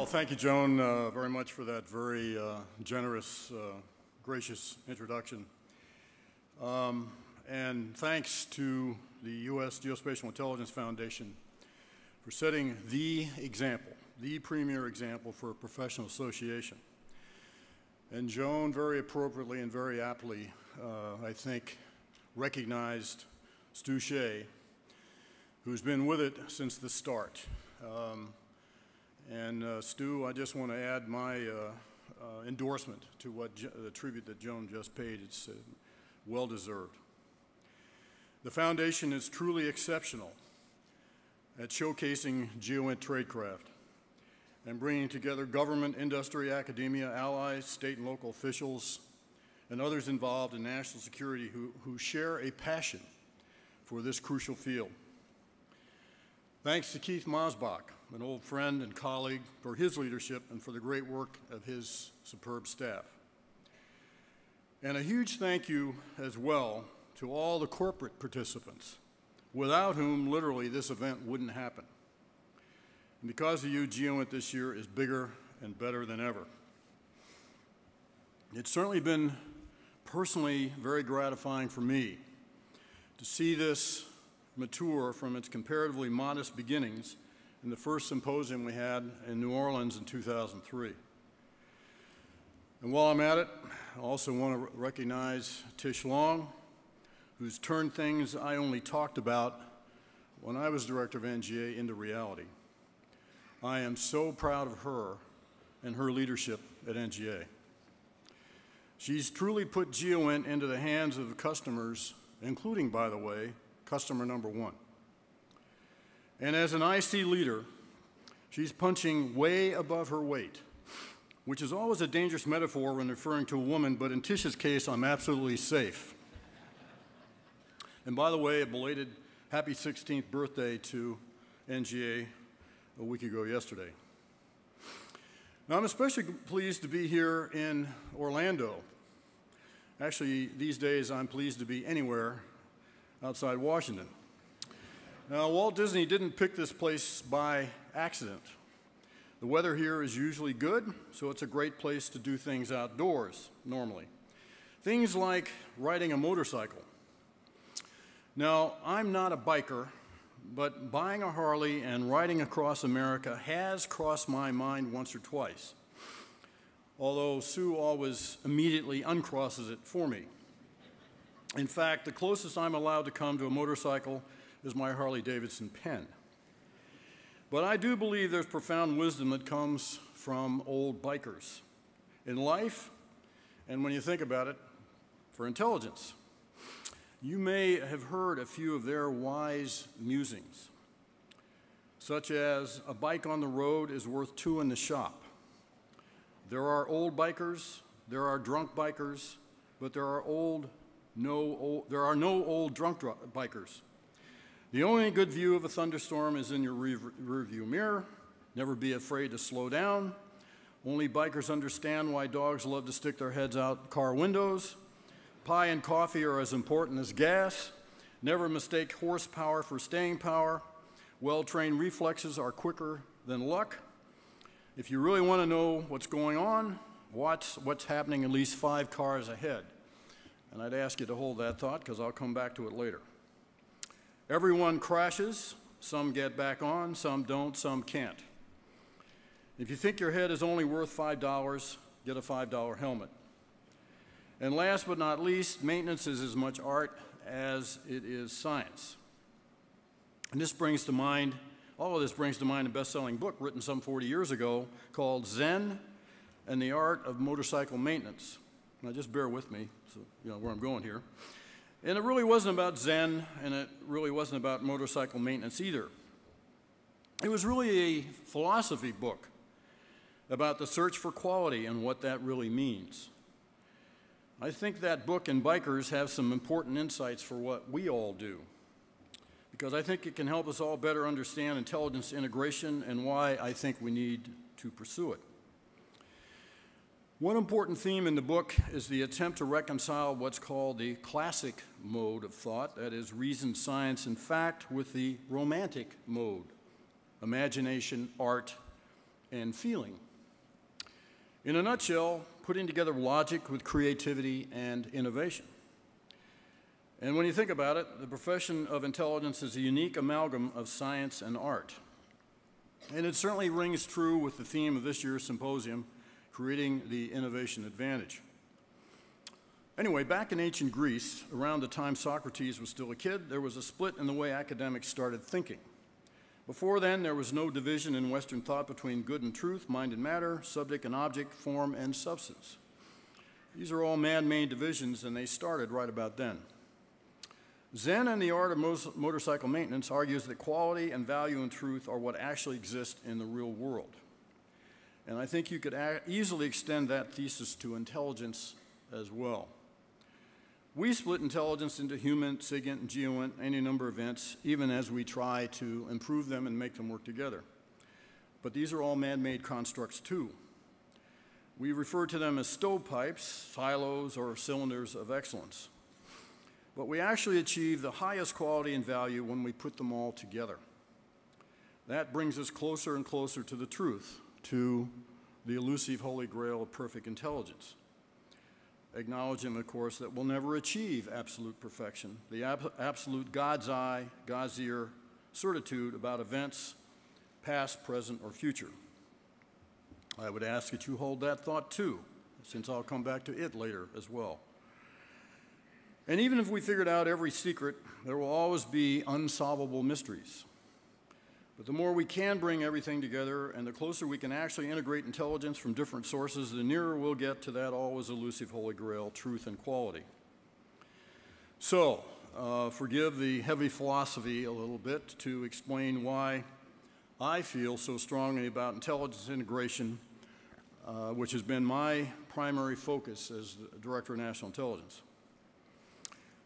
Well, thank you, Joan, very much for that very generous, gracious introduction. And thanks to the U.S. Geospatial Intelligence Foundation for setting the example, the premier example for a professional association. And Joan very appropriately and very aptly, I think, recognized Stu Shea, who's been with it since the start. Stu, I just want to add my endorsement to what the tribute that Joan just paid. It's well-deserved. The foundation is truly exceptional at showcasing GEOINT tradecraft and bringing together government, industry, academia, allies, state and local officials, and others involved in national security who share a passion for this crucial field. Thanks to Keith Mosbach, an old friend and colleague, for his leadership and for the great work of his superb staff. And a huge thank you as well to all the corporate participants, without whom literally this event wouldn't happen. And because of you, GEOINT this year is bigger and better than ever. It's certainly been personally very gratifying for me to see this mature from its comparatively modest beginnings in the first symposium we had in New Orleans in 2003. And while I'm at it, I also want to recognize Tish Long, who's turned things I only talked about when I was director of NGA into reality. I am so proud of her and her leadership at NGA. She's truly put GEOINT into the hands of the customers, including, by the way, customer number one. And as an IC leader, she's punching way above her weight, which is always a dangerous metaphor when referring to a woman, but in Tish's case, I'm absolutely safe. And by the way, a belated happy 16th birthday to NGA a week ago yesterday. Now, I'm especially pleased to be here in Orlando. Actually, these days, I'm pleased to be anywhere outside Washington. Now, Walt Disney didn't pick this place by accident. The weather here is usually good, so it's a great place to do things outdoors, normally. Things like riding a motorcycle. Now, I'm not a biker, but buying a Harley and riding across America has crossed my mind once or twice, although Sue always immediately uncrosses it for me. In fact, the closest I'm allowed to come to a motorcycle is my Harley-Davidson pen. But I do believe there's profound wisdom that comes from old bikers in life, and when you think about it, for intelligence. You may have heard a few of their wise musings, such as a bike on the road is worth two in the shop. There are old bikers, there are drunk bikers, but there are no old drunk bikers. The only good view of a thunderstorm is in your rearview mirror. Never be afraid to slow down. Only bikers understand why dogs love to stick their heads out car windows. Pie and coffee are as important as gas. Never mistake horsepower for staying power. Well-trained reflexes are quicker than luck. If you really want to know what's going on, watch what's happening at least 5 cars ahead. And I'd ask you to hold that thought because I'll come back to it later. Everyone crashes. Some get back on, some don't, some can't. If you think your head is only worth $5, get a $5 helmet. And last but not least, maintenance is as much art as it is science. And this brings to mind, all of this brings to mind a best-selling book written some 40 years ago called Zen and the Art of Motorcycle Maintenance. Now just bear with me, so you know where I'm going here. And it really wasn't about Zen, and it really wasn't about motorcycle maintenance either. It was really a philosophy book about the search for quality and what that really means. I think that book and bikers have some important insights for what we all do, because I think it can help us all better understand intelligence integration and why I think we need to pursue it. One important theme in the book is the attempt to reconcile what's called the classic mode of thought, that is reason, science, and fact, with the romantic mode, imagination, art, and feeling. In a nutshell, putting together logic with creativity and innovation. And when you think about it, the profession of intelligence is a unique amalgam of science and art. And it certainly rings true with the theme of this year's symposium, Creating the Innovation Advantage. Anyway, back in ancient Greece, around the time Socrates was still a kid, there was a split in the way academics started thinking. Before then, there was no division in Western thought between good and truth, mind and matter, subject and object, form and substance. These are all man-made divisions, and they started right about then. Zen and the art of motorcycle maintenance argues that quality and value and truth are what actually exist in the real world. And I think you could easily extend that thesis to intelligence as well. We split intelligence into human, SIGINT, and GEOINT, any number of events, even as we try to improve them and make them work together. But these are all man-made constructs too. We refer to them as stovepipes, silos, or cylinders of excellence. But we actually achieve the highest quality and value when we put them all together. That brings us closer and closer to the truth, to the elusive holy grail of perfect intelligence. Acknowledging, of course, that we'll never achieve absolute perfection, the absolute God's eye, God's ear certitude about events, past, present, or future. I would ask that you hold that thought too, since I'll come back to it later as well. And even if we figured out every secret, there will always be unsolvable mysteries. But the more we can bring everything together and the closer we can actually integrate intelligence from different sources, the nearer we'll get to that always elusive holy grail, truth and quality. So, forgive the heavy philosophy a little bit to explain why I feel so strongly about intelligence integration, which has been my primary focus as the Director of National Intelligence.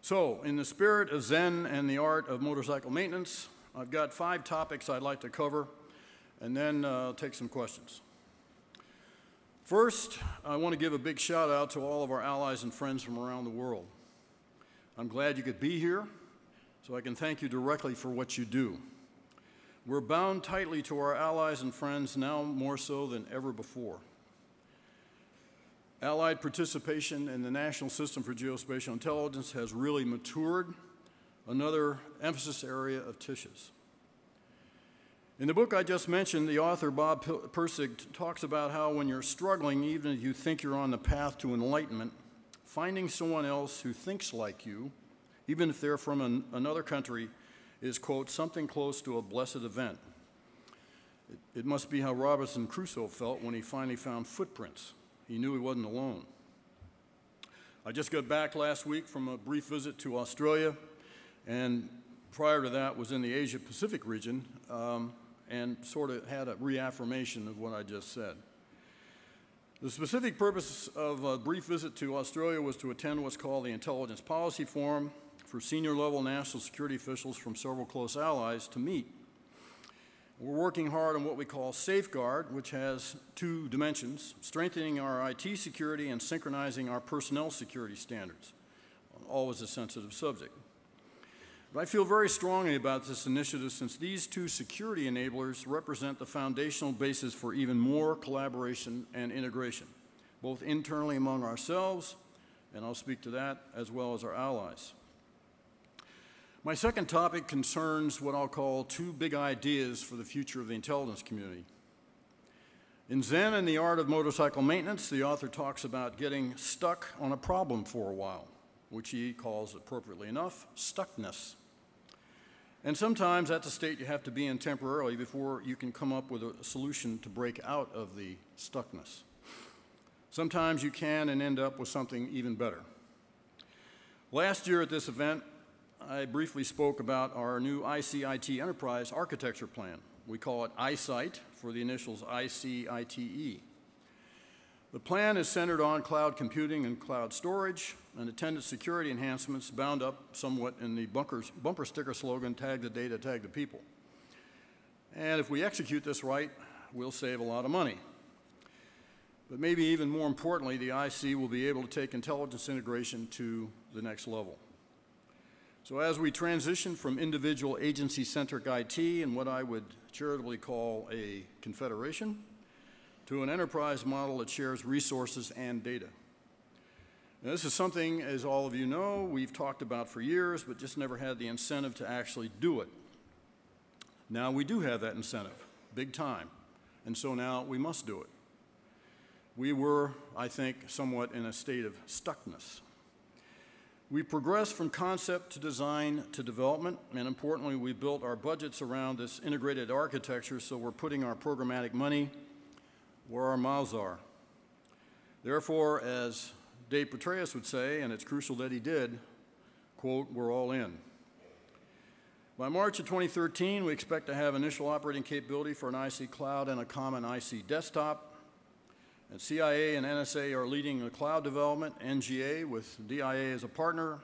So, in the spirit of Zen and the art of motorcycle maintenance, I've got 5 topics I'd like to cover, and then take some questions. First, I want to give a big shout out to all of our allies and friends from around the world. I'm glad you could be here, so I can thank you directly for what you do. We're bound tightly to our allies and friends now more so than ever before. Allied participation in the National System for Geospatial Intelligence has really matured, another emphasis area of Tish's. In the book I just mentioned, the author Bob Persig talks about how when you're struggling, even if you think you're on the path to enlightenment, finding someone else who thinks like you, even if they're from another country, is, quote, something close to a blessed event. It must be how Robinson Crusoe felt when he finally found footprints. He knew he wasn't alone. I just got back last week from a brief visit to Australia, and prior to that was in the Asia-Pacific region, and sort of had a reaffirmation of what I just said. The specific purpose of a brief visit to Australia was to attend what's called the Intelligence Policy Forum for senior-level national security officials from several close allies to meet. We're working hard on what we call Safeguard, which has 2 dimensions, strengthening our IT security and synchronizing our personnel security standards, always a sensitive subject. But I feel very strongly about this initiative since these 2 security enablers represent the foundational basis for even more collaboration and integration, both internally among ourselves, and I'll speak to that, as well as our allies. My second topic concerns what I'll call 2 big ideas for the future of the intelligence community. In Zen and the Art of Motorcycle Maintenance, the author talks about getting stuck on a problem for a while, which he calls, appropriately enough, stuckness. And sometimes that's a state you have to be in temporarily before you can come up with a solution to break out of the stuckness. Sometimes you can and end up with something even better. Last year at this event, I briefly spoke about our new ICIT Enterprise Architecture Plan. We call it ICITE for the initials ICITE. The plan is centered on cloud computing and cloud storage and attendant security enhancements bound up somewhat in the bumper sticker slogan, tag the data, tag the people. And if we execute this right, we'll save a lot of money. But maybe even more importantly, the IC will be able to take intelligence integration to the next level. So as we transition from individual agency-centric IT and what I would charitably call a confederation, to an enterprise model that shares resources and data. Now, this is something, as all of you know, we've talked about for years, but just never had the incentive to actually do it. Now we do have that incentive, big time, and so now we must do it. We were, I think, somewhat in a state of stuckness. We progressed from concept to design to development, and importantly, we built our budgets around this integrated architecture, so we're putting our programmatic money where our mouths are. Therefore, as Dave Petraeus would say, and it's crucial that he did, quote, "We're all in." By March of 2013, we expect to have initial operating capability for an IC cloud and a common IC desktop. And CIA and NSA are leading the cloud development. NGA, with DIA as a partner,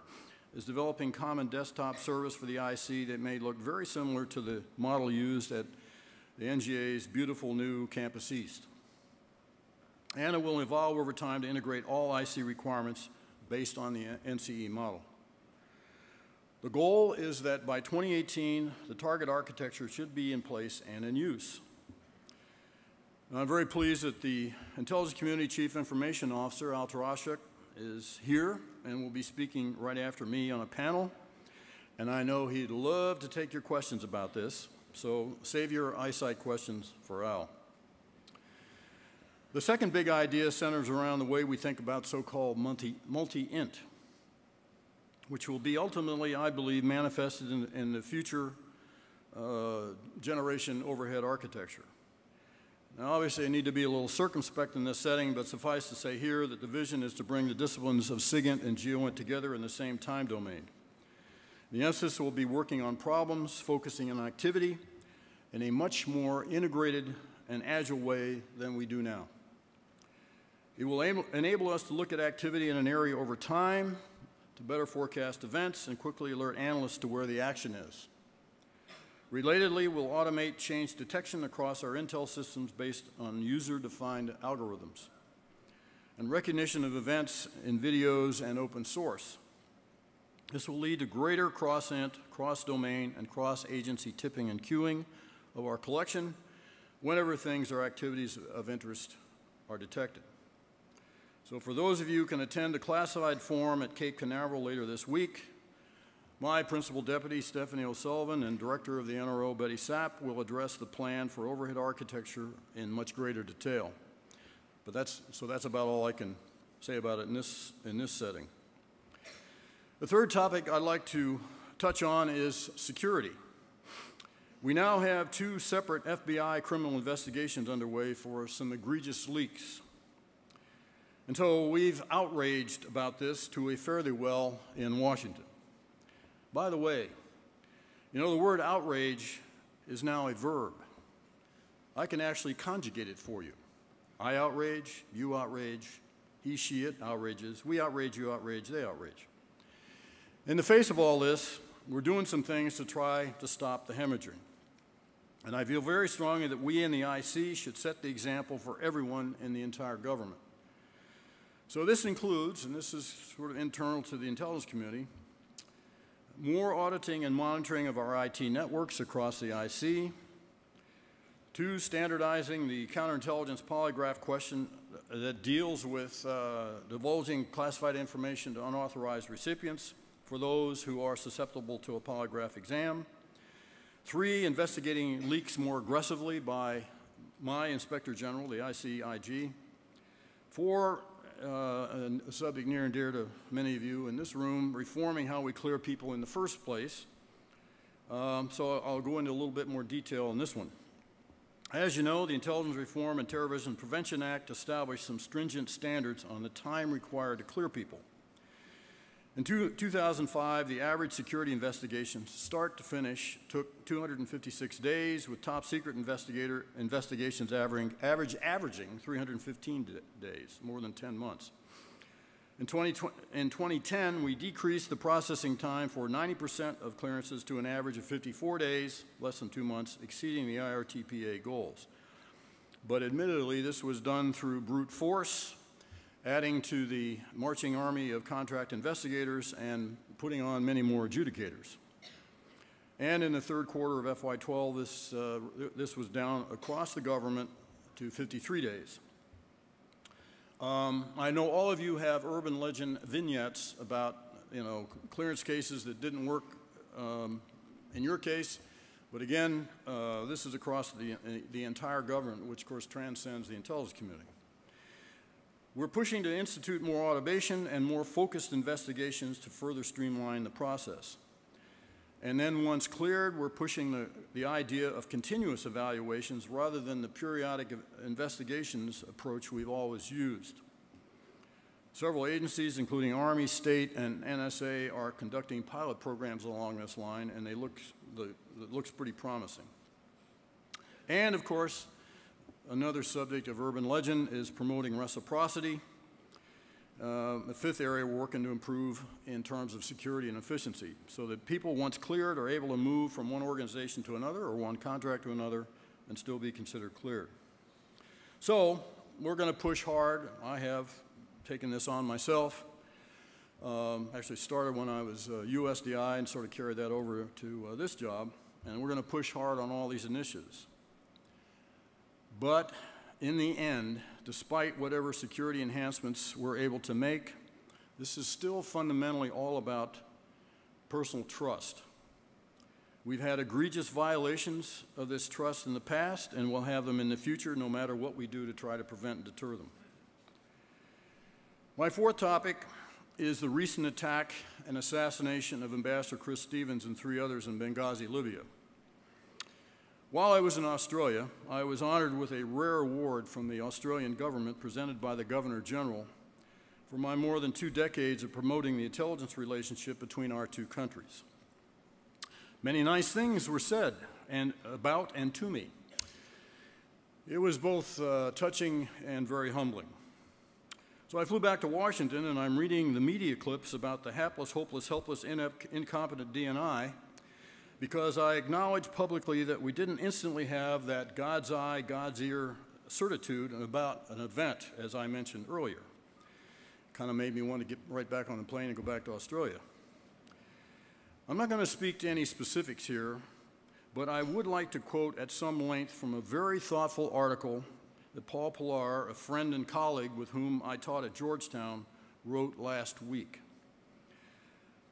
is developing common desktop service for the IC that may look very similar to the model used at the NGA's beautiful new Campus East. And it will evolve over time to integrate all IC requirements based on the NCE model. The goal is that by 2018, the target architecture should be in place and in use. And I'm very pleased that the Intelligence Community Chief Information Officer, Al Tarashuk, is here and will be speaking right after me on a panel. And I know he'd love to take your questions about this, so save your eyesight questions for Al. The second big idea centers around the way we think about so-called multi-int, which will be ultimately, I believe, manifested in the future generation overhead architecture. Now, obviously, I need to be a little circumspect in this setting, but suffice to say here that the vision is to bring the disciplines of SIGINT and GEOINT together in the same time domain. The emphasis will be working on problems, focusing on activity in a much more integrated and agile way than we do now. It will enable us to look at activity in an area over time, to better forecast events and quickly alert analysts to where the action is. Relatedly, we'll automate change detection across our intel systems based on user-defined algorithms and recognition of events in videos and open source. This will lead to greater cross-int, cross-domain, and cross-agency tipping and queuing of our collection whenever things or activities of interest are detected. So for those of you who can attend a classified forum at Cape Canaveral later this week, my Principal Deputy, Stephanie O'Sullivan, and Director of the NRO, Betty Sapp, will address the plan for overhead architecture in much greater detail. But that's about all I can say about it in this setting. The third topic I'd like to touch on is security. We now have 2 separate FBI criminal investigations underway for some egregious leaks. And so we've outraged about this to a fare thee well in Washington. By the way, you know, the word outrage is now a verb. I can actually conjugate it for you. I outrage, you outrage, he, she, it outrages, we outrage, you outrage, they outrage. In the face of all this, we're doing some things to try to stop the hemorrhaging. And I feel very strongly that we in the IC should set the example for everyone in the entire government. So this includes, and this is sort of internal to the intelligence community, more auditing and monitoring of our IT networks across the IC. 2, standardizing the counterintelligence polygraph question that deals with divulging classified information to unauthorized recipients for those who are susceptible to a polygraph exam. 3, investigating leaks more aggressively by my Inspector General, the ICIG. 4, a subject near and dear to many of you in this room, reforming how we clear people in the first place. So I'll go into a little bit more detail on this one. As you know, the Intelligence Reform and Terrorism Prevention Act established some stringent standards on the time required to clear people. In 2005, the average security investigation, start to finish, took 256 days, with top secret investigations averaging 315 days, more than 10 months. In 2010, we decreased the processing time for 90% of clearances to an average of 54 days, less than 2 months, exceeding the IRTPA goals. But admittedly, this was done through brute force, adding to the marching army of contract investigators and putting on many more adjudicators. And in the third quarter of FY12, this was down across the government to 53 days. I know all of you have urban legend vignettes about, clearance cases that didn't work in your case, but again, this is across the entire government, which of course transcends the intelligence community. We're pushing to institute more automation and more focused investigations to further streamline the process. And then once cleared, we're pushing the idea of continuous evaluations rather than the periodic investigations approach we've always used. Several agencies, including Army, State, and NSA, are conducting pilot programs along this line, and it looks pretty promising. And of course, another subject of urban legend is promoting reciprocity. The fifth area we're working to improve in terms of security and efficiency, so that people, once cleared, are able to move from one organization to another or one contract to another and still be considered cleared. So we're going to push hard. I have taken this on myself. Actually started when I was USDI and sort of carried that over to this job, and we're going to push hard on all these initiatives. But in the end, despite whatever security enhancements we're able to make, this is still fundamentally all about personal trust. We've had egregious violations of this trust in the past, and we'll have them in the future no matter what we do to try to prevent and deter them. My fourth topic is the recent attack and assassination of Ambassador Chris Stevens and 3 others in Benghazi, Libya. While I was in Australia, I was honored with a rare award from the Australian government presented by the Governor General for my more than 2 decades of promoting the intelligence relationship between our 2 countries. Many nice things were said about and to me. It was both touching and very humbling. So I flew back to Washington, and I'm reading the media clips about the hapless, hopeless, helpless, inept, incompetent DNI, because I acknowledged publicly that we didn't instantly have that God's eye, God's ear certitude about an event, as I mentioned earlier. Kind of made me want to get right back on the plane and go back to Australia. I'm not going to speak to any specifics here, but I would like to quote at some length from a very thoughtful article that Paul Pillar, a friend and colleague with whom I taught at Georgetown, wrote last week.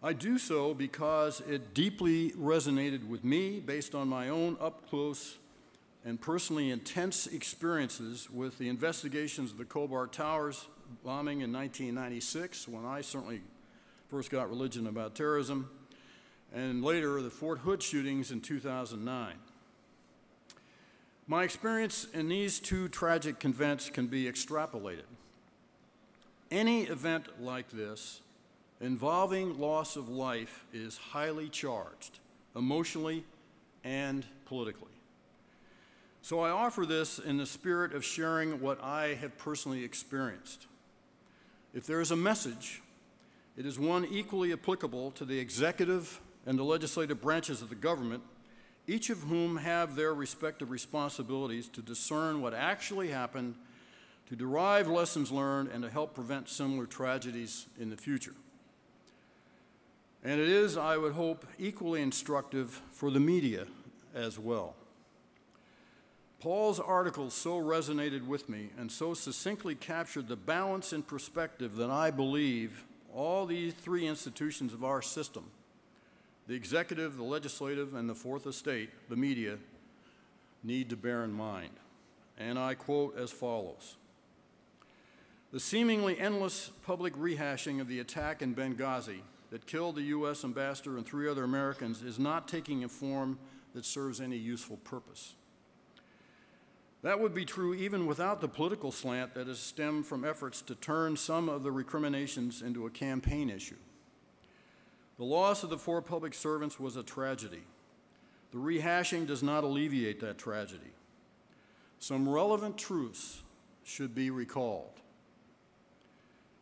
I do so because it deeply resonated with me based on my own up-close and personally intense experiences with the investigations of the Khobar Towers bombing in 1996, when I certainly first got religion about terrorism, and later the Fort Hood shootings in 2009. My experience in these 2 tragic events can be extrapolated. Any event like this involving loss of life is highly charged, emotionally and politically. So I offer this in the spirit of sharing what I have personally experienced. If there is a message, it is one equally applicable to the executive and the legislative branches of the government, each of whom have their respective responsibilities to discern what actually happened, to derive lessons learned, and to help prevent similar tragedies in the future. And it is, I would hope, equally instructive for the media as well. Paul's article so resonated with me and so succinctly captured the balance and perspective that I believe all these 3 institutions of our system, the executive, the legislative, and the fourth estate, the media, need to bear in mind. And I quote as follows: "The seemingly endless public rehashing of the attack in Benghazi that killed the U.S. ambassador and 3 other Americans is not taking a form that serves any useful purpose. That would be true even without the political slant that has stemmed from efforts to turn some of the recriminations into a campaign issue. The loss of the 4 public servants was a tragedy. The rehashing does not alleviate that tragedy. Some relevant truths should be recalled.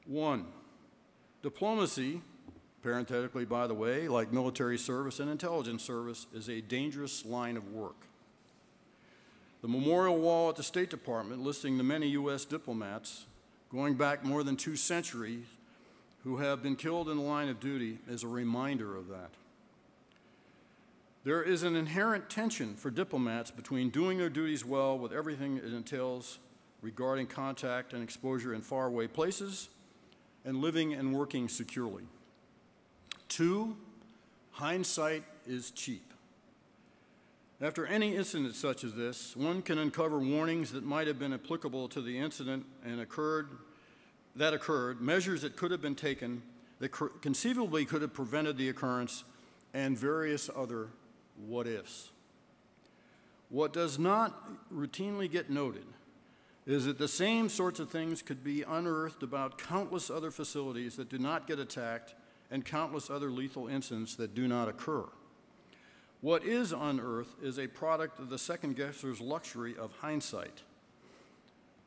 1, diplomacy, parenthetically by the way, like military service and intelligence service, is a dangerous line of work. The memorial wall at the State Department listing the many U.S. diplomats going back more than 2 centuries who have been killed in the line of duty is a reminder of that. There is an inherent tension for diplomats between doing their duties well with everything it entails regarding contact and exposure in faraway places and living and working securely. 2, hindsight is cheap. After any incident such as this, one can uncover warnings that might have been applicable to the incident and that occurred, measures that could have been taken that conceivably could have prevented the occurrence, and various other what-ifs. What does not routinely get noted is that the same sorts of things could be unearthed about countless other facilities that do not get attacked and countless other lethal incidents that do not occur. What is unearthed is a product of the second guesser's luxury of hindsight.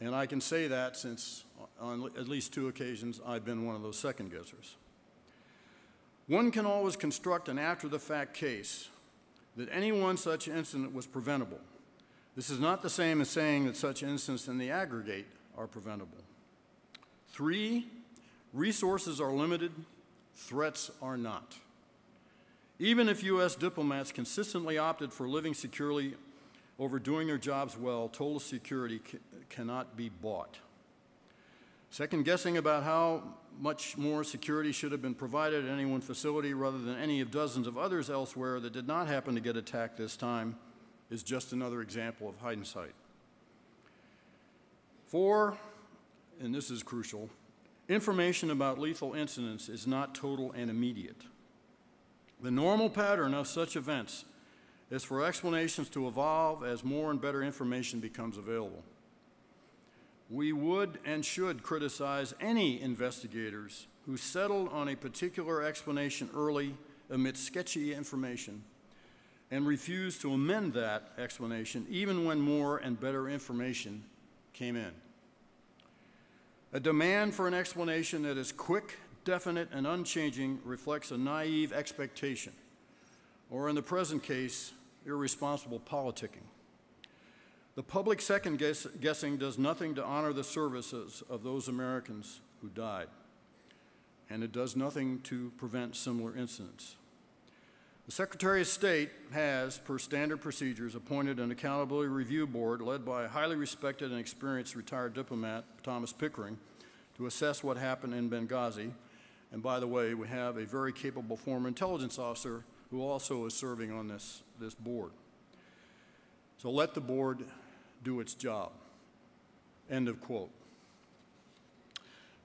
And I can say that since on at least 2 occasions I've been one of those second guessers. One can always construct an after-the-fact case that any one such incident was preventable. This is not the same as saying that such incidents in the aggregate are preventable. 3, resources are limited, threats are not. Even if U.S. diplomats consistently opted for living securely over doing their jobs well, total security cannot be bought. Second guessing about how much more security should have been provided at any one facility rather than any of dozens of others elsewhere that did not happen to get attacked this time is just another example of hindsight. 4, and this is crucial, information about lethal incidents is not total and immediate. The normal pattern of such events is for explanations to evolve as more and better information becomes available. We would and should criticize any investigators who settled on a particular explanation early amid sketchy information and refused to amend that explanation even when more and better information came in. A demand for an explanation that is quick, definite, and unchanging reflects a naive expectation, or in the present case, irresponsible politicking. The public second guessing does nothing to honor the services of those Americans who died, and it does nothing to prevent similar incidents. The Secretary of State has, per standard procedures, appointed an accountability review board led by a highly respected and experienced retired diplomat, Thomas Pickering, to assess what happened in Benghazi. And by the way, we have a very capable former intelligence officer who also is serving on this board. So let the board do its job. End of quote.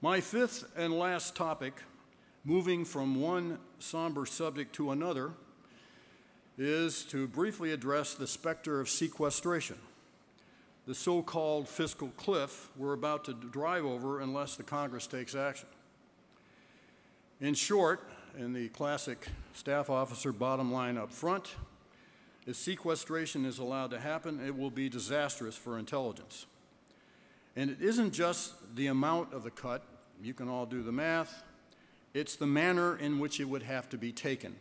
My 5th and last topic, moving from one somber subject to another, is to briefly address the specter of sequestration, the so-called fiscal cliff we're about to drive over unless the Congress takes action. In short, in the classic staff officer bottom line up front, if sequestration is allowed to happen, it will be disastrous for intelligence. And it isn't just the amount of the cut, you can all do the math, it's the manner in which it would have to be taken.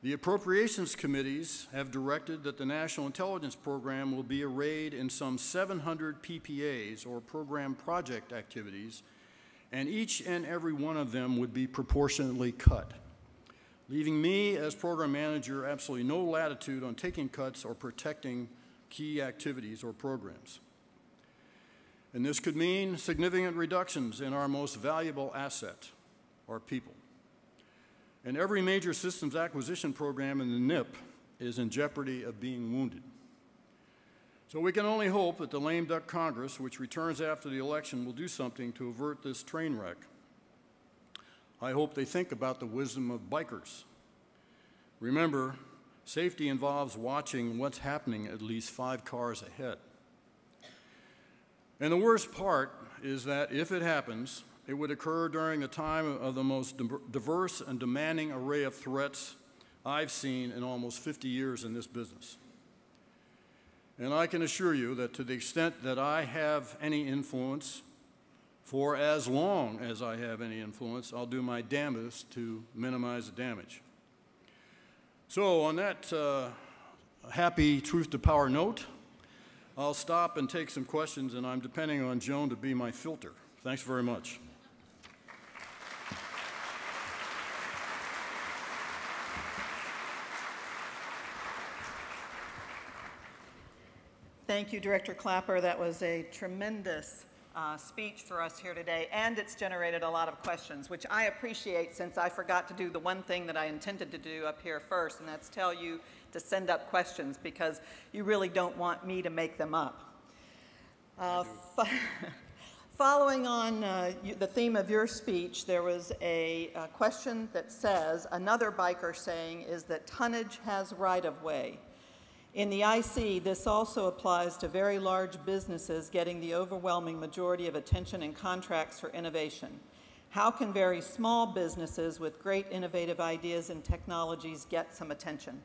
The appropriations committees have directed that the National Intelligence Program will be arrayed in some 700 PPAs, or program project activities, and each and every one of them would be proportionately cut, leaving me as program manager absolutely no latitude on taking cuts or protecting key activities or programs. And this could mean significant reductions in our most valuable asset, our people. And every major systems acquisition program in the NIP is in jeopardy of being wounded. So we can only hope that the lame duck Congress, which returns after the election, will do something to avert this train wreck. I hope they think about the wisdom of bikers. Remember, safety involves watching what's happening at least 5 cars ahead. And the worst part is that if it happens, it would occur during the time of the most diverse and demanding array of threats I've seen in almost 50 years in this business. And I can assure you that to the extent that I have any influence, for as long as I have any influence, I'll do my damnedest to minimize the damage. So on that happy truth to power note, I'll stop and take some questions, and I'm depending on Joan to be my filter. Thanks very much. Thank you, Director Clapper. That was a tremendous speech for us here today, and it's generated a lot of questions, which I appreciate since I forgot to do the one thing that I intended to do up here first, and that's tell you to send up questions because you really don't want me to make them up. Following on the theme of your speech, there was a question that says, another biker saying is that tonnage has right-of-way. In the IC, this also applies to very large businesses getting the overwhelming majority of attention and contracts for innovation. How can very small businesses with great innovative ideas and technologies get some attention?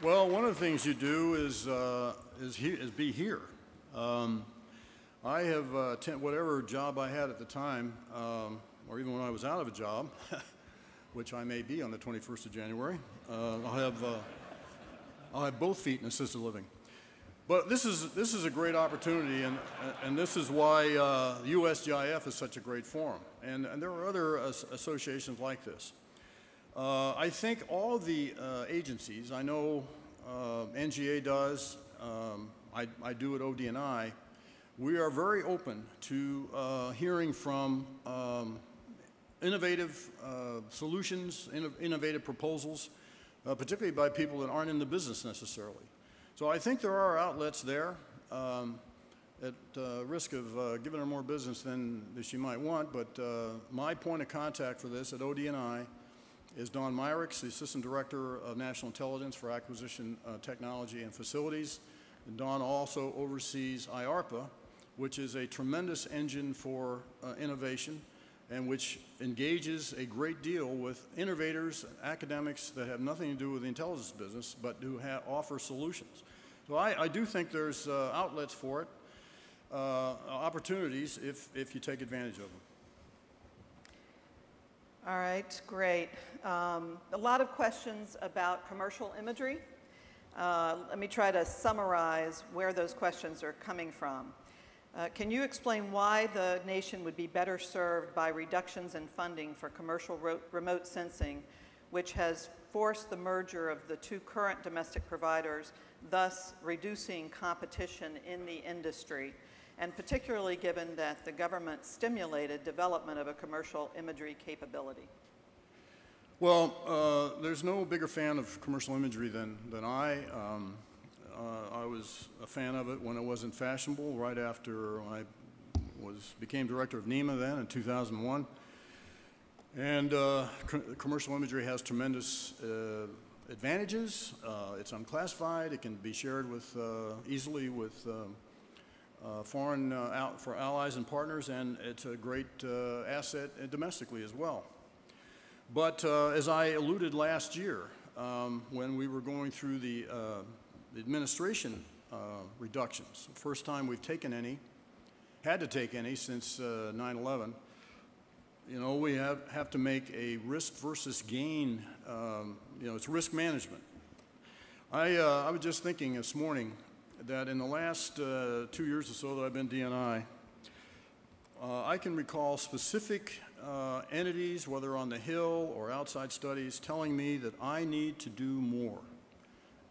Well, one of the things you do is be here. I have whatever job I had at the time, or even when I was out of a job, which I may be on the 21st of January. I'll have both feet in assisted living. But this is a great opportunity, and this is why USGIF is such a great forum. And there are other associations like this. I think all of the agencies, I know NGA does, I do at ODNI, we are very open to hearing from innovative solutions, innovative proposals, particularly by people that aren't in the business necessarily. So I think there are outlets there at risk of giving her more business than she might want, but my point of contact for this at ODNI is Don Myricks, the Assistant Director of National Intelligence for Acquisition Technology and Facilities. And Don also oversees IARPA, which is a tremendous engine for innovation and which engages a great deal with innovators, academics that have nothing to do with the intelligence business, but do offer solutions. So I do think there's outlets for it, opportunities if you take advantage of them. All right, great. A lot of questions about commercial imagery. Let me try to summarize where those questions are coming from. Can you explain why the nation would be better served by reductions in funding for commercial remote sensing, which has forced the merger of the two current domestic providers, thus reducing competition in the industry, and particularly given that the government stimulated development of a commercial imagery capability? Well, there's no bigger fan of commercial imagery than I. I was a fan of it when it wasn't fashionable, right after I became director of NEMA then in 2001. And commercial imagery has tremendous advantages. It's unclassified. It can be shared easily with for allies and partners, and it's a great asset domestically as well. But as I alluded last year, when we were going through the administration reductions, the first time we've taken any, had to take any since 9/11, you know, we have to make a risk versus gain, you know, it's risk management. I was just thinking this morning that in the last 2 years or so that I've been DNI, I can recall specific entities, whether on the Hill or outside studies, telling me that I need to do more.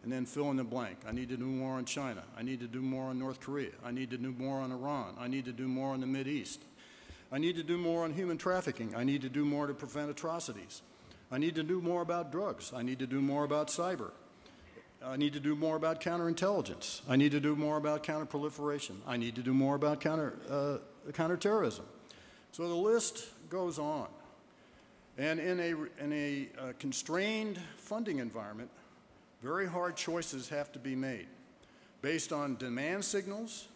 And then fill in the blank. I need to do more on China. I need to do more on North Korea. I need to do more on Iran. I need to do more on the Mideast. I need to do more on human trafficking. I need to do more to prevent atrocities. I need to do more about drugs. I need to do more about cyber. I need to do more about counterintelligence. I need to do more about counterproliferation. I need to do more about counterterrorism. So the list goes on. And in a constrained funding environment, very hard choices have to be made based on demand signals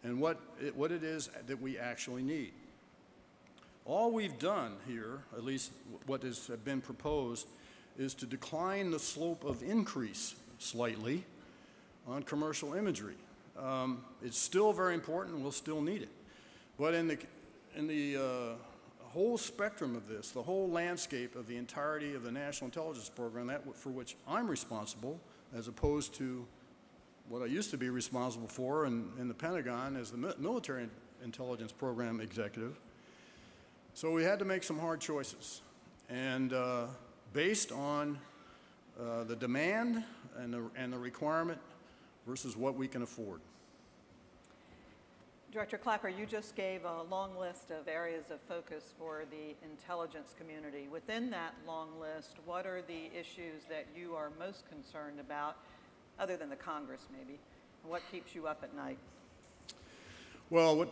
and what it is that we actually need. All we've done here, at least what has been proposed, is to decline the slope of increase slightly on commercial imagery. It's still very important and we'll still need it. But in the whole spectrum of this, the whole landscape of the entirety of the National Intelligence Program, for which I'm responsible, as opposed to what I used to be responsible for in the Pentagon as the military intelligence program executive. So we had to make some hard choices. And based on the demand and the requirement versus what we can afford. Director Clapper, you just gave a long list of areas of focus for the intelligence community. Within that long list, what are the issues that you are most concerned about, other than the Congress maybe? What keeps you up at night? Well,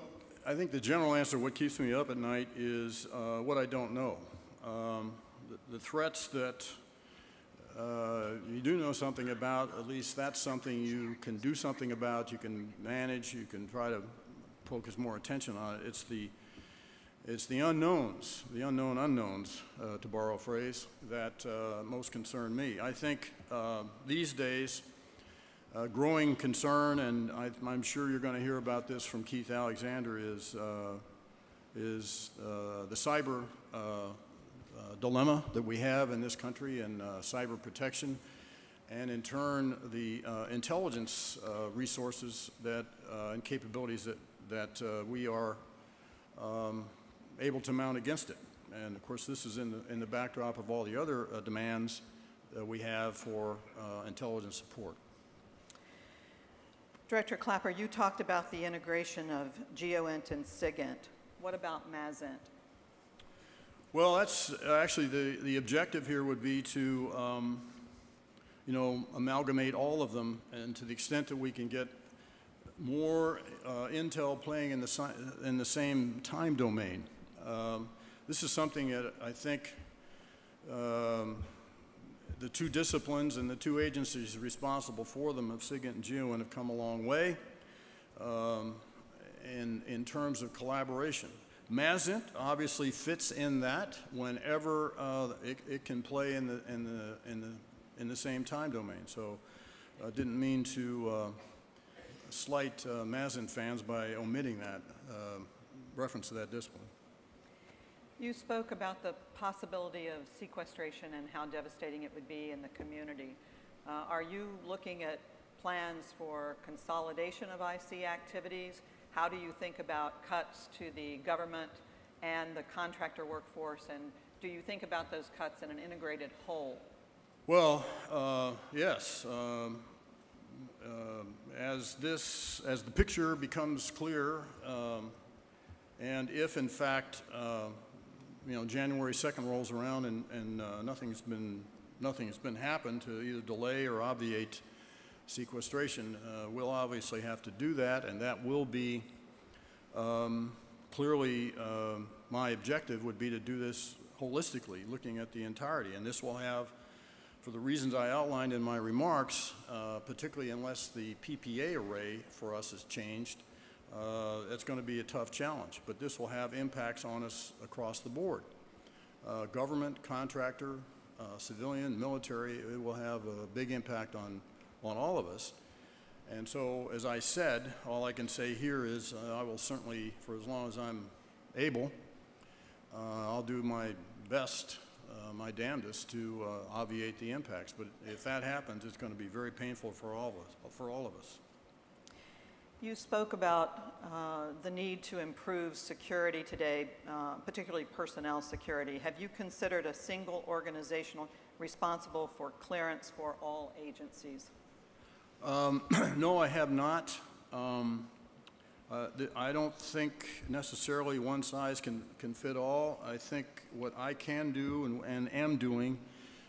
I think the general answer, what keeps me up at night, is what I don't know. The threats that you do know something about, at least that's something you can do something about, you can manage, you can try to focus more attention on it. It's the unknowns, the unknown unknowns, to borrow a phrase, that most concern me. I think these days, growing concern, and I'm sure you're going to hear about this from Keith Alexander, is the cyber dilemma that we have in this country, and cyber protection, and in turn the intelligence resources and capabilities that we are able to mount against it. And of course, this is in the backdrop of all the other demands that we have for intelligence support. Director Clapper, you talked about the integration of GEOINT and SIGINT. What about MASINT? Well, that's actually the objective here would be to amalgamate all of them, and to the extent that we can get more intel playing in the same time domain. This is something that I think the two disciplines and the two agencies responsible for them, of SIGINT and GEOINT, have come a long way in terms of collaboration. MASINT obviously fits in that whenever it can play in the same time domain. So I didn't mean to slight MASINT fans by omitting that reference to that discipline. You spoke about the possibility of sequestration and how devastating it would be in the community. Are you looking at plans for consolidation of IC activities? How do you think about cuts to the government and the contractor workforce, and do you think about those cuts in an integrated whole? Well, yes. As the picture becomes clear, and if in fact January 2nd rolls around and nothing's been happened to either delay or obviate sequestration, we'll obviously have to do that, and that will be clearly my objective would be to do this holistically, looking at the entirety, and this will have, for the reasons I outlined in my remarks, particularly unless the PPA array for us has changed, it's going to be a tough challenge, but this will have impacts on us across the board. Government, contractor, civilian, military, it will have a big impact on all of us. And so, as I said, all I can say here is I will certainly, for as long as I'm able, I'll do my best, my damnedest to obviate the impacts. But if that happens, it's going to be very painful for all of us. You spoke about the need to improve security today, particularly personnel security. Have you considered a single organization responsible for clearance for all agencies? No, I have not. I don't think necessarily one size can fit all. I think what I can do and am doing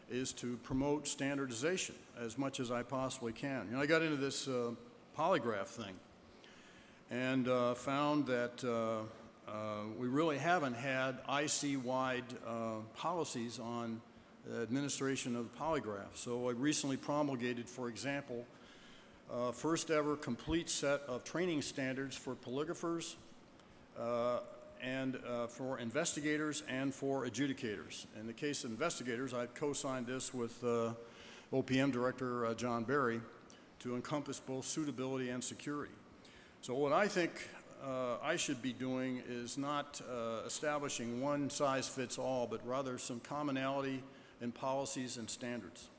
is to promote standardization as much as I possibly can. I got into this polygraph thing and found that we really haven't had IC-wide policies on administration of the polygraph. So I recently promulgated, for example, first ever complete set of training standards for polygraphers and for investigators and for adjudicators. In the case of investigators, I co-signed this with OPM Director John Barry to encompass both suitability and security. So what I think I should be doing is not establishing one size fits all, but rather some commonality in policies and standards.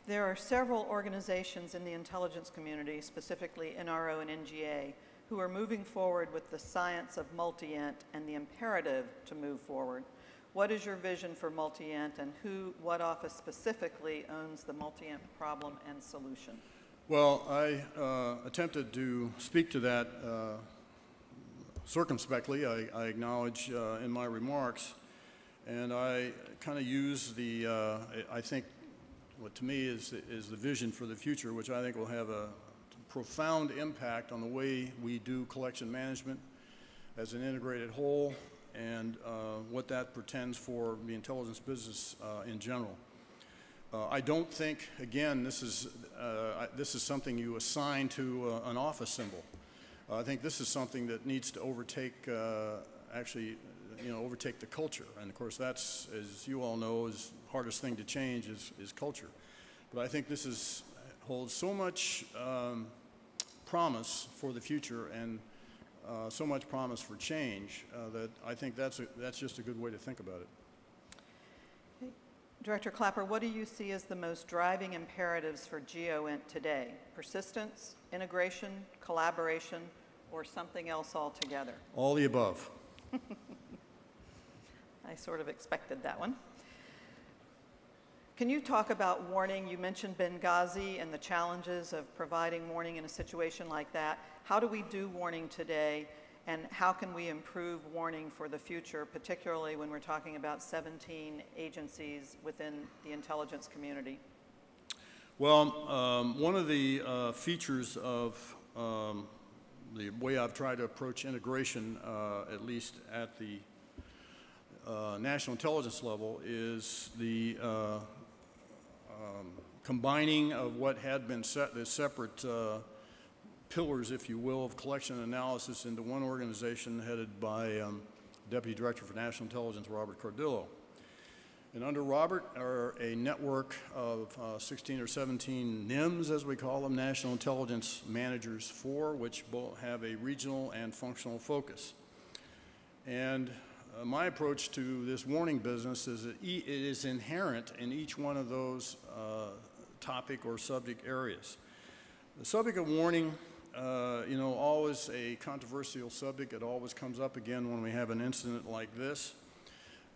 There are several organizations in the intelligence community, specifically NRO and NGA, who are moving forward with the science of multi-int and the imperative to move forward. What is your vision for multi-int, and what office specifically owns the multi-int problem and solution? Well, I attempted to speak to that circumspectly, I acknowledge in my remarks, and I kind of use I think what to me is the vision for the future, which I think will have a profound impact on the way we do collection management as an integrated whole, and what that portends for the intelligence business in general. I don't think, again, this is something you assign to an office symbol. I think this is something that needs to overtake, overtake the culture. And of course, that's, as you all know, is the hardest thing to change is culture. But I think this holds so much promise for the future and so much promise for change that I think that's just a good way to think about it. Director Clapper, what do you see as the most driving imperatives for GEOINT today? Persistence, integration, collaboration, or something else altogether? All the above. I sort of expected that one. Can you talk about warning? You mentioned Benghazi and the challenges of providing warning in a situation like that. How do we do warning today, and how can we improve warning for the future, particularly when we're talking about 17 agencies within the intelligence community? Well, one of the features of the way I've tried to approach integration, at least at the national intelligence level, is the combining of what had been set as separate pillars, if you will, of collection and analysis into one organization headed by Deputy Director for National Intelligence, Robert Cardillo. And under Robert are a network of 16 or 17 NIMs, as we call them, National Intelligence Managers, which both have a regional and functional focus. And my approach to this warning business is that it is inherent in each one of those topic or subject areas. The subject of warning, always a controversial subject. It always comes up again when we have an incident like this.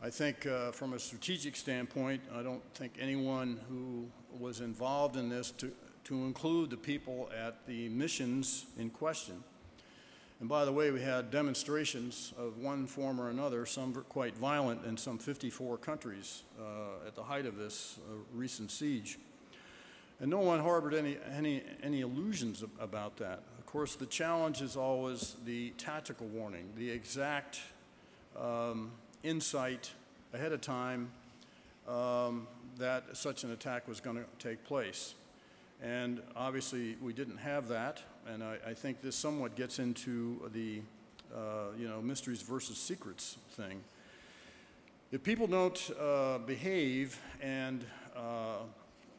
I think from a strategic standpoint, I don't think anyone who was involved in this, to include the people at the missions in question. And by the way, we had demonstrations of one form or another, some quite violent, in some 54 countries at the height of this recent siege. And no one harbored any illusions about that. Of course, the challenge is always the tactical warning, the exact insight ahead of time that such an attack was going to take place. And obviously, we didn't have that, and I think this somewhat gets into the mysteries versus secrets thing. If people don't behave and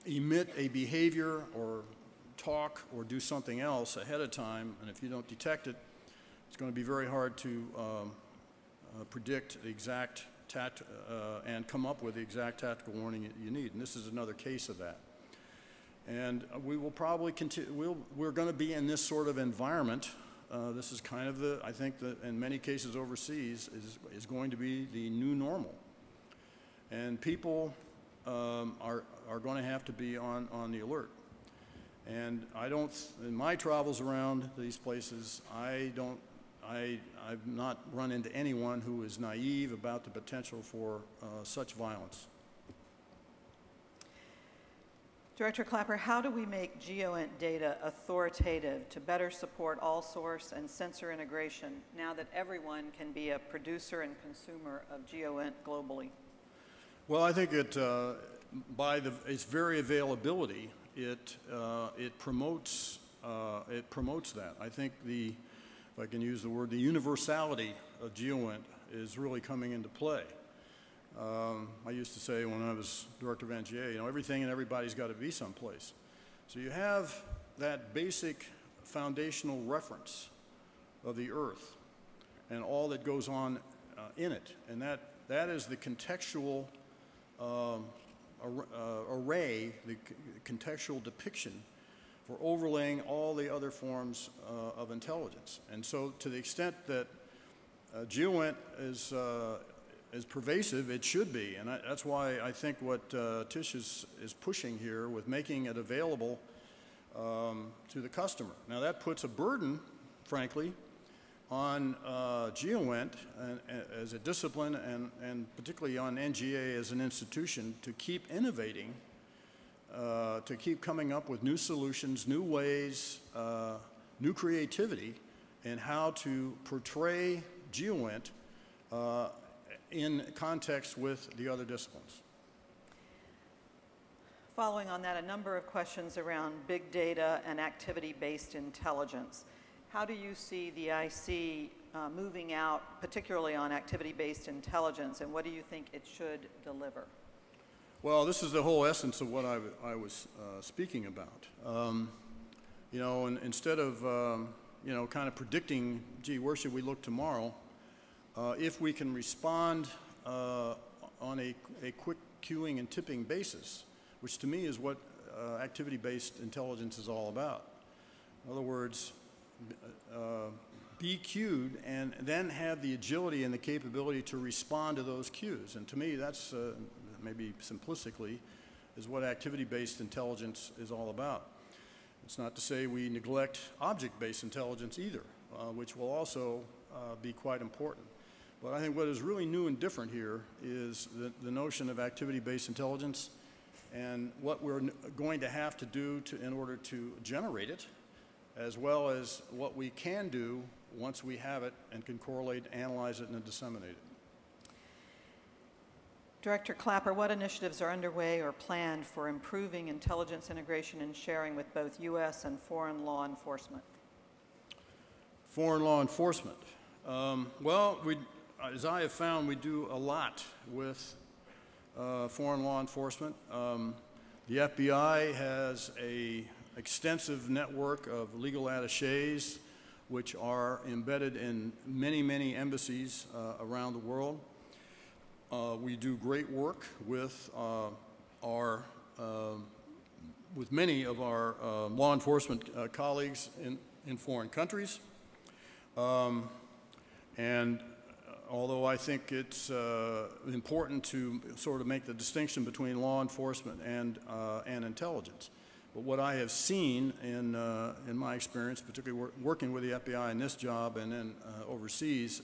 emit a behavior or talk or do something else ahead of time, and if you don't detect it, it's going to be very hard to predict the exact and come up with the exact tactical warning that you need. And this is another case of that. And we will probably continue, we're going to be in this sort of environment. This is kind of I think that in many cases overseas is going to be the new normal. And people are going to have to be on the alert. And in my travels around these places, I've not run into anyone who is naive about the potential for such violence. Director Clapper, how do we make GEOINT data authoritative to better support all source and sensor integration now that everyone can be a producer and consumer of GEOINT globally? Well, I think by its very availability, it promotes that. I think if I can use the word, the universality of GEOINT is really coming into play. I used to say when I was director of NGA, everything and everybody's got to be someplace. So you have that basic foundational reference of the Earth and all that goes on in it, and that is the contextual array, the contextual depiction for overlaying all the other forms of intelligence. And so to the extent that GEOINT is as pervasive, it should be. And that's why I think what Tish is pushing here with making it available to the customer. Now that puts a burden, frankly, on GEOINT as a discipline and particularly on NGA as an institution to keep innovating, to keep coming up with new solutions, new ways, new creativity in how to portray GEOINT in context with the other disciplines. Following on that, a number of questions around big data and activity-based intelligence. How do you see the IC moving out, particularly on activity-based intelligence, and what do you think it should deliver? Well, this is the whole essence of what I was speaking about. You know, and instead of, you know, kind of predicting, gee, where should we look tomorrow, if we can respond on a quick queuing and tipping basis, which to me is what activity-based intelligence is all about. In other words, be queued and then have the agility and the capability to respond to those cues. And to me, that's maybe simplistically is what activity-based intelligence is all about. It's not to say we neglect object-based intelligence either, which will also be quite important. But I think what is really new and different here is the notion of activity-based intelligence and what we're going to have to do in order to generate it, as well as what we can do once we have it and can correlate, analyze it, and disseminate it. Director Clapper, what initiatives are underway or planned for improving intelligence integration and sharing with both U.S. and foreign law enforcement? Foreign law enforcement. Well, as I have found, we do a lot with foreign law enforcement. The FBI has an extensive network of legal attachés which are embedded in many, many embassies around the world. We do great work with with many of our law enforcement colleagues in foreign countries. And although I think it's important to sort of make the distinction between law enforcement and intelligence. But what I have seen in my experience, particularly working with the FBI in this job and then overseas,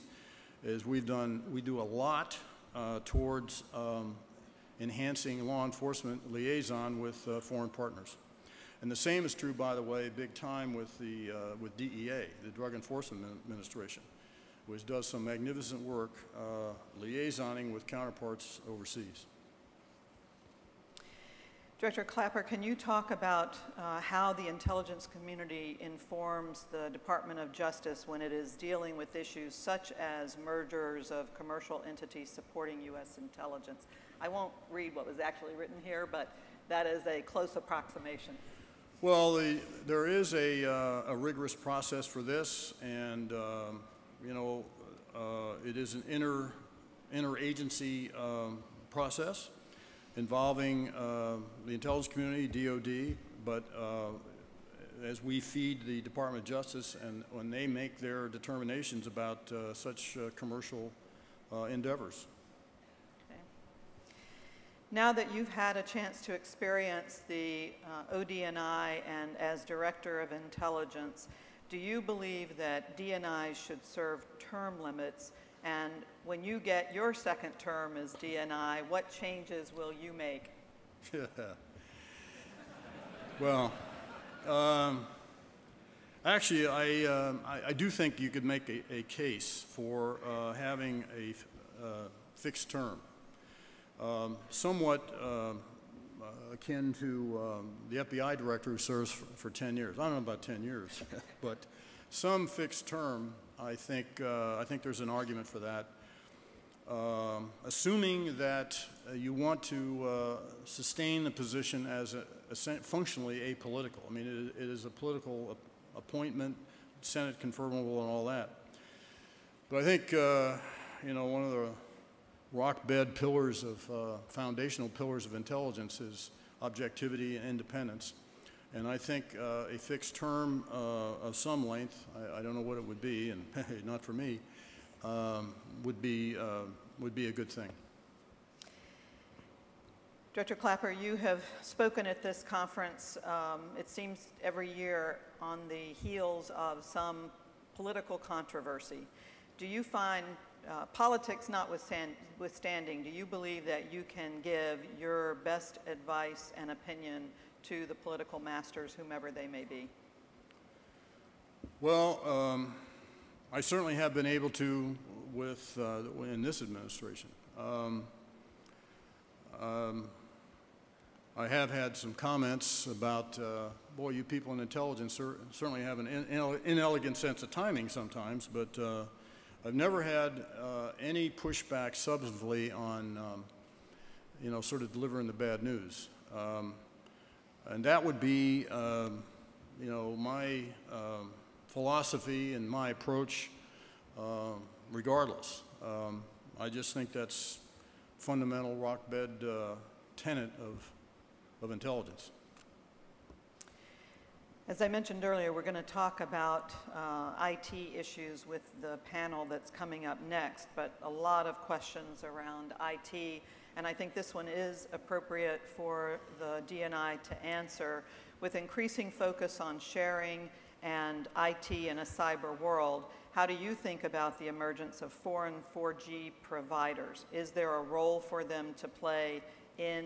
is we do a lot towards enhancing law enforcement liaison with foreign partners. And the same is true, by the way, big time with DEA, the Drug Enforcement Administration, which does some magnificent work liaisoning with counterparts overseas. Director Clapper, can you talk about how the intelligence community informs the Department of Justice when it is dealing with issues such as mergers of commercial entities supporting U.S. intelligence? I won't read what was actually written here, but that is a close approximation. Well, there is a rigorous process for this, and you know, it is an interagency process involving the intelligence community, DOD, but as we feed the Department of Justice and when they make their determinations about such commercial endeavors. Okay. Now that you've had a chance to experience the ODNI and as Director of Intelligence, do you believe that DNIs should serve term limits? And when you get your second term as DNI, what changes will you make? Well, actually, I do think you could make a case for having a fixed term, somewhat akin to the FBI director who serves for 10 years. I don't know about 10 years, but some fixed term. I think there's an argument for that, assuming that you want to sustain the position as functionally apolitical. I mean, it is a political appointment, Senate confirmable, and all that. But I think you know, one of the rock bed pillars of foundational pillars of intelligence is objectivity and independence. And I think a fixed term of some length, I don't know what it would be, and not for me, would be would be a good thing. Director Clapper, you have spoken at this conference, it seems every year, on the heels of some political controversy. Do you find, politics notwithstanding, do you believe that you can give your best advice and opinion to the political masters, whomever they may be? Well, I certainly have been able to in this administration. I have had some comments about, boy, you people in intelligence certainly have an inelegant sense of timing sometimes, but I've never had any pushback substantively on, sort of delivering the bad news. And that would be, my philosophy and my approach regardless. I just think that's fundamental rock-bed tenet of intelligence. As I mentioned earlier, we're going to talk about IT issues with the panel that's coming up next, but a lot of questions around IT, and I think this one is appropriate for the DNI to answer. With increasing focus on sharing and IT in a cyber world, how do you think about the emergence of foreign 4G providers? Is there a role for them to play in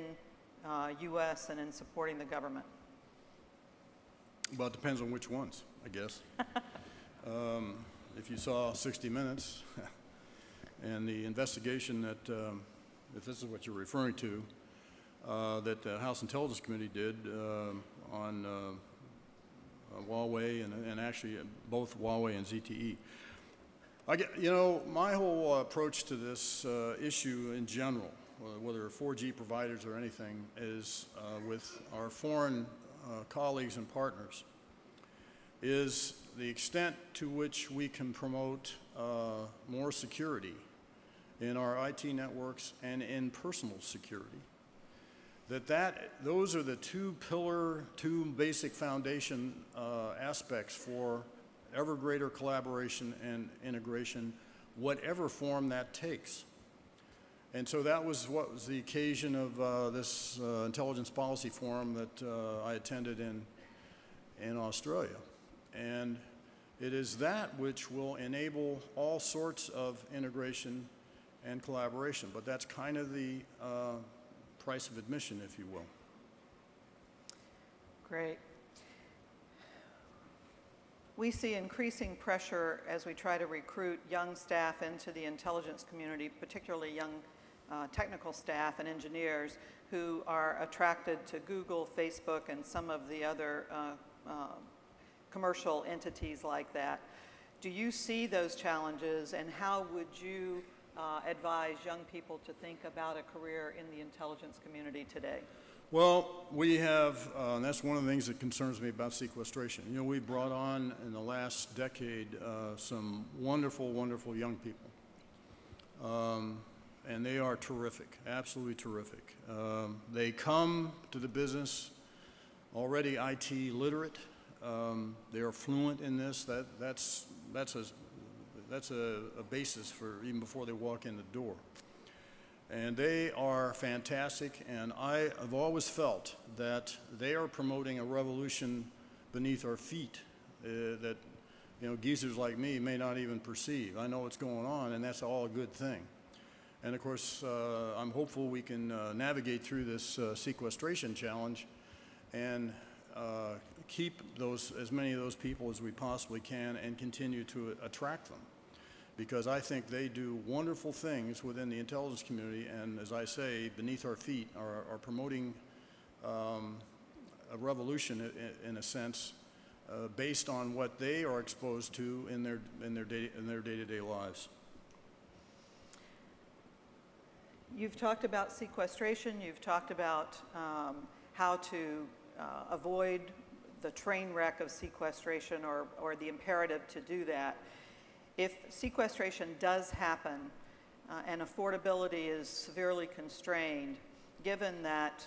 U.S. and in supporting the government? Well, it depends on which ones, I guess. If you saw 60 Minutes and the investigation that, if this is what you're referring to, that the House Intelligence Committee did on Huawei and actually both Huawei and ZTE. My whole approach to this issue in general, whether 4G providers or anything, is with our foreign colleagues and partners, is the extent to which we can promote more security in our IT networks and in personal security. Those are the two basic foundation aspects for ever greater collaboration and integration, whatever form that takes. And so that was what was the occasion of this intelligence policy forum that I attended in Australia. And it is that which will enable all sorts of integration and collaboration. But that's kind of the price of admission, if you will. Great. We see increasing pressure as we try to recruit young staff into the intelligence community, particularly young technical staff and engineers who are attracted to Google, Facebook, and some of the other commercial entities like that. Do you see those challenges, and how would you advise young people to think about a career in the intelligence community today? Well, we have, and that's one of the things that concerns me about sequestration. You know, we brought on in the last decade some wonderful, wonderful young people. And they are terrific, absolutely terrific. They come to the business already IT literate. They are fluent in this. That's a basis for even before they walk in the door. And they are fantastic, and I have always felt that they are promoting a revolution beneath our feet that, you know, geezers like me may not even perceive. I know what's going on, and that's all a good thing. And of course, I'm hopeful we can navigate through this sequestration challenge and keep as many of those people as we possibly can and continue to attract them. Because I think they do wonderful things within the intelligence community, and as I say, beneath our feet are promoting a revolution in a sense based on what they are exposed to in their day-to-day lives. You've talked about sequestration. You've talked about how to avoid the train wreck of sequestration or the imperative to do that. If sequestration does happen and affordability is severely constrained, given that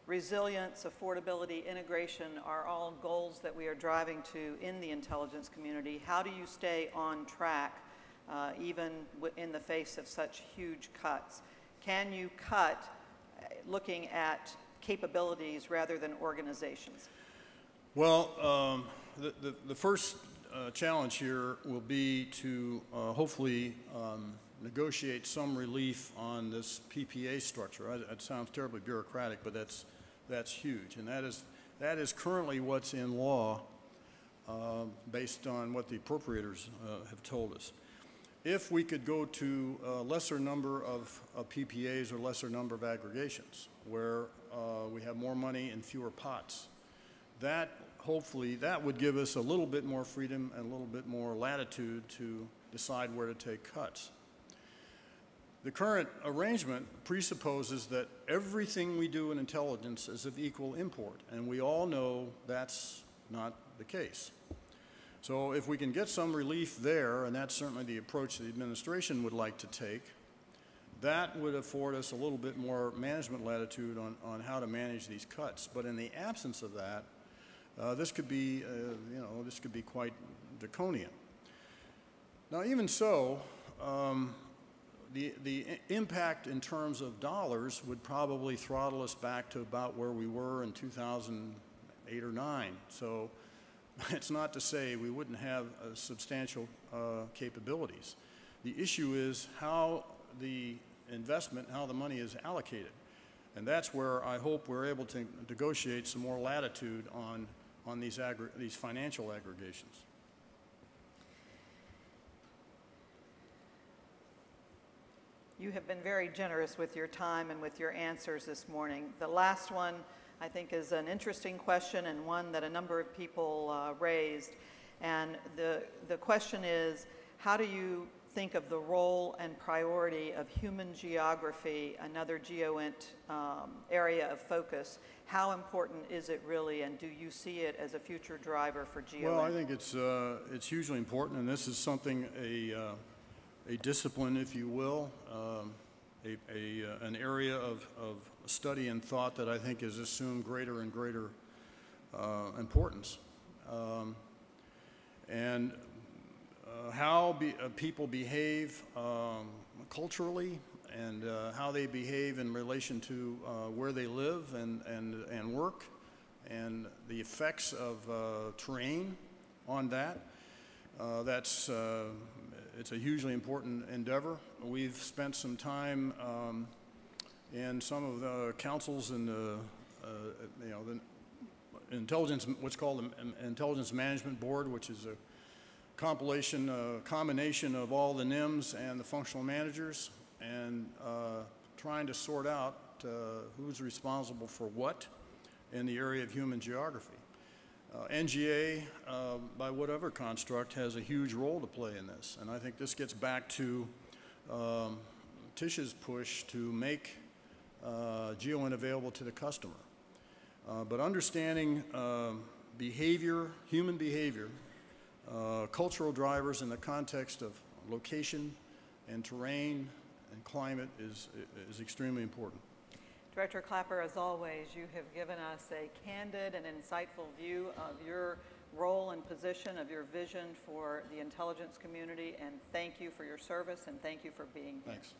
resilience, affordability, integration are all goals that we are driving to in the intelligence community, how do you stay on track even in the face of such huge cuts? Can you cut looking at capabilities rather than organizations? Well, the first challenge here will be to hopefully negotiate some relief on this PPA structure. That sounds terribly bureaucratic, but that's huge, and that is currently what's in law based on what the appropriators have told us. If we could go to a lesser number of PPAs or lesser number of aggregations where we have more money in fewer pots, hopefully that would give us a little bit more freedom and a little bit more latitude to decide where to take cuts. The current arrangement presupposes that everything we do in intelligence is of equal import, and we all know that's not the case. So if we can get some relief there, and that's certainly the approach the administration would like to take, that would afford us a little bit more management latitude on how to manage these cuts. But in the absence of that, this could be, this could be quite draconian. Now, even so, the impact in terms of dollars would probably throttle us back to about where we were in 2008 or 9. So it's not to say we wouldn't have substantial capabilities. The issue is how the investment, how the money is allocated. And that's where I hope we're able to negotiate some more latitude on these financial aggregations. You have been very generous with your time and with your answers this morning. The last one, I think, is an interesting question and one that a number of people raised. And the question is, how do you think of the role and priority of human geography, another GEOINT area of focus? How important is it really, and do you see it as a future driver for GEOINT? Well, I think it's hugely important, and this is something, a discipline, if you will, an area of study and thought that I think has assumed greater and greater importance. How people behave culturally and how they behave in relation to where they live and work, and the effects of terrain on that. It's a hugely important endeavor. We've spent some time in some of the councils and the intelligence, what's called the Intelligence Management Board, which is a combination of all the NIMs and the functional managers, and trying to sort out who's responsible for what in the area of human geography. NGA, by whatever construct, has a huge role to play in this, and I think this gets back to Tish's push to make GEOINT available to the customer. But understanding behavior, human behavior, cultural drivers in the context of location and terrain and climate is extremely important. Director Clapper, as always, you have given us a candid and insightful view of your role and position, of your vision for the intelligence community, and thank you for your service and thank you for being here. Thanks.